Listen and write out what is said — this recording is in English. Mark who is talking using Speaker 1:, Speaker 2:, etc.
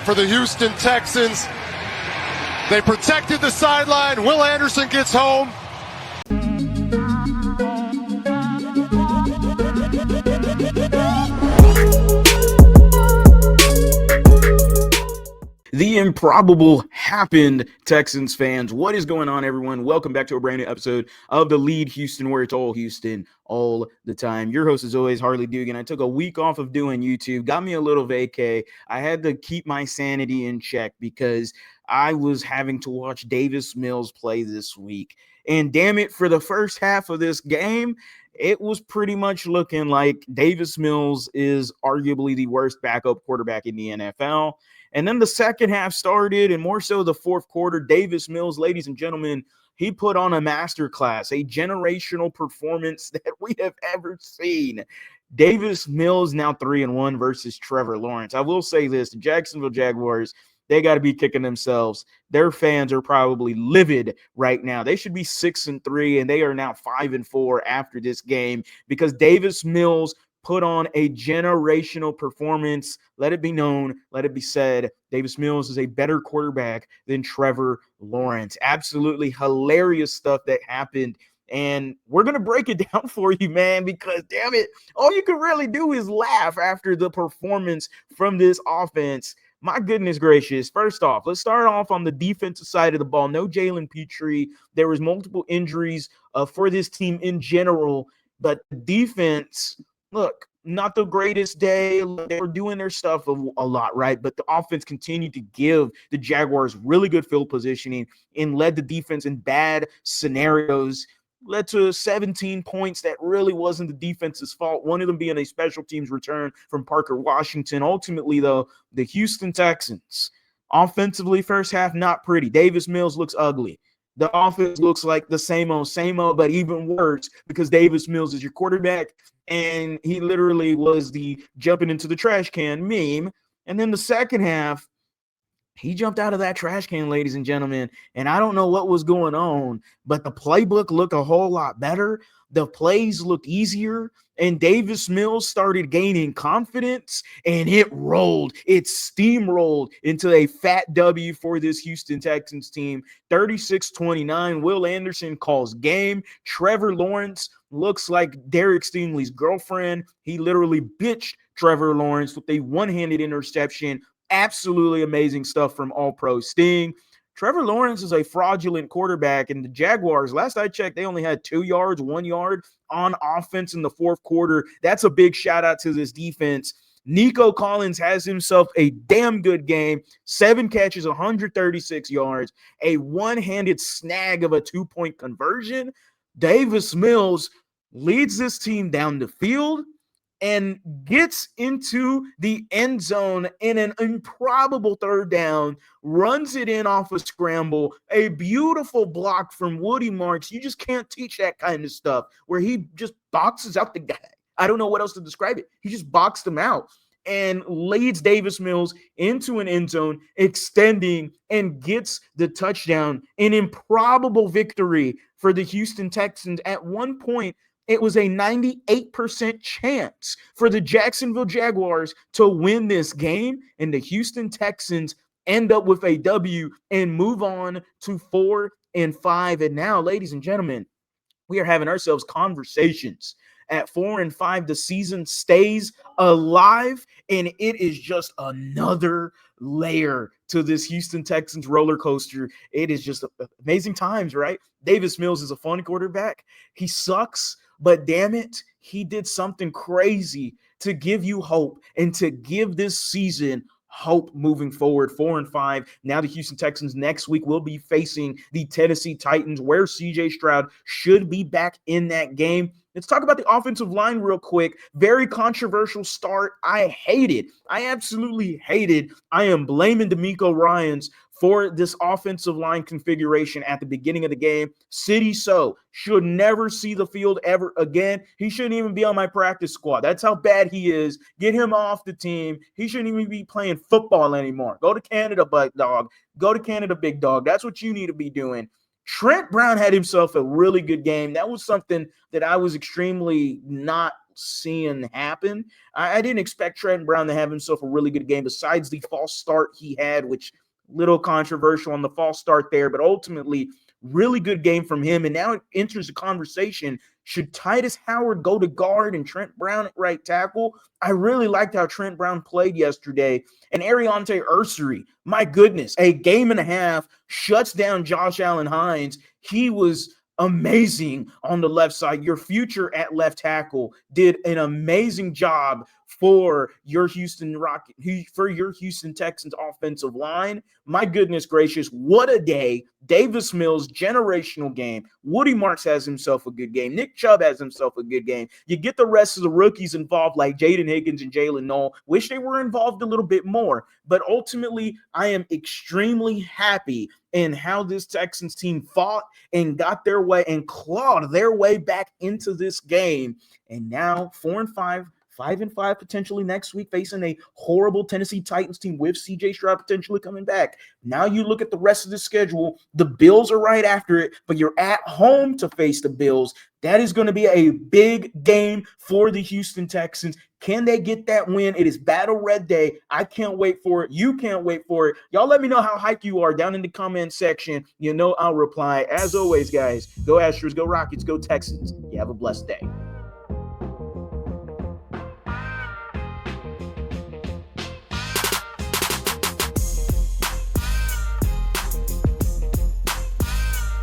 Speaker 1: For the Houston Texans, they protected the sideline. Will Anderson gets home.
Speaker 2: The improbable happened, Texans fans. What is going on, everyone? Welcome back to a brand new episode of The Lead Houston, where it's all Houston all the time. Your host is always Harley Dugan. I took a week off of doing YouTube, got me a little vacay. I had to keep my sanity in check because I was having to watch Davis Mills play this week. And damn it, for the first half of this game, it was pretty much looking like Davis Mills is arguably the worst backup quarterback in the NFL. And then the second half started, and more so the fourth quarter. Davis Mills, ladies and gentlemen, he put on a masterclass, a generational performance that we have ever seen. Davis Mills now 3-1 versus Trevor Lawrence. I will say this, the Jacksonville Jaguars, they got to be kicking themselves. Their fans are probably livid right now. They should be 6-3, and they are now 5-4 after this game because Davis Mills put on a generational performance. Let it be known, let it be said, Davis Mills is a better quarterback than Trevor Lawrence. Absolutely hilarious stuff that happened. And we're going to break it down for you, man, because damn it, all you can really do is laugh after the performance from this offense. My goodness gracious. First off, let's start off on the defensive side of the ball. No Jalen Petrie. There was multiple injuries for this team in general, but the defense, look, not the greatest day. They were doing their stuff a lot, right? But the offense continued to give the Jaguars really good field positioning and led the defense in bad scenarios. Led to 17 points that really wasn't the defense's fault. One of them being a special teams return from Parker Washington. Ultimately, though, the Houston Texans, offensively, first half, not pretty. Davis Mills looks ugly. The offense looks like the same old, but even worse because Davis Mills is your quarterback, and he literally was the jumping into the trash can meme. And then the second half, he jumped out of that trash can, ladies and gentlemen, and I don't know what was going on, but the playbook looked a whole lot better. The plays looked easier, and Davis Mills started gaining confidence, and it steamrolled into a fat W for this Houston Texans team, 36-29. Will Anderson calls game. Trevor Lawrence looks like Derek Stingley's girlfriend. He literally bitched Trevor Lawrence with a one-handed interception. Absolutely amazing stuff from All-Pro Sting. Trevor Lawrence is a fraudulent quarterback, and the Jaguars, last I checked, they only had 1 yard on offense in the fourth quarter. That's a big shout-out to this defense. Nico Collins has himself a damn good game. 7 catches, 136 yards, a one-handed snag of a 2-point conversion. Davis Mills leads this team down the field and gets into the end zone in an improbable third down, runs it in off a scramble, a beautiful block from Woody Marks. You just can't teach that kind of stuff where he just boxes out the guy. I don't know what else to describe it. He just boxed him out and leads Davis Mills into an end zone, extending and gets the touchdown. An improbable victory for the Houston Texans. At one point, it was a 98% chance for the Jacksonville Jaguars to win this game, and the Houston Texans end up with a W and move on to 4-5. And now, ladies and gentlemen, we are having ourselves conversations. At 4-5, the season stays alive, and it is just another layer to this Houston Texans roller coaster. It is just amazing times, right? Davis Mills is a fun quarterback. He sucks, but damn it, he did something crazy to give you hope and to give this season hope moving forward. 4-5. Now the Houston Texans next week will be facing the Tennessee Titans, where CJ Stroud should be back in that game. Let's talk about the offensive line real quick. Very controversial start. I hate it. I absolutely hate it. I am blaming DeMeco Ryans for this offensive line configuration at the beginning of the game. City So should never see the field ever again. He shouldn't even be on my practice squad. That's how bad he is. Get him off the team. He shouldn't even be playing football anymore. Go to Canada, big dog. Go to Canada, big dog. That's what you need to be doing. Trent Brown had himself a really good game. That was something that I was extremely not seeing happen. I didn't expect Trent Brown to have himself a really good game besides the false start he had, which little controversial on the false start there, but ultimately really good game from him. And now it enters the conversation. Should Titus Howard go to guard and Trent Brown at right tackle? I really liked how Trent Brown played yesterday. And Ariante Ursery, my goodness, a game and a half, shuts down Josh Allen Hines. He was amazing on the left side. Your future at left tackle did an amazing job for your Houston Texans offensive line. My goodness gracious, what a day. Davis Mills, generational game. Woody Marks has himself a good game. Nick Chubb has himself a good game. You get the rest of the rookies involved like Jaden Higgins and Jalen Noel. Wish they were involved a little bit more. But ultimately, I am extremely happy in how this Texans team fought and got their way and clawed their way back into this game. And now 4-5. 5-5 potentially next week, facing a horrible Tennessee Titans team with CJ Stroud potentially coming back. Now you look at the rest of the schedule. The Bills are right after it, but you're at home to face the Bills. That is going to be a big game for the Houston Texans. Can they get that win? It is Battle Red Day. I can't wait for it. You can't wait for it. Y'all let me know how hyped you are down in the comment section. You know I'll reply. As always, guys, go Astros, go Rockets, go Texans. You have a blessed day.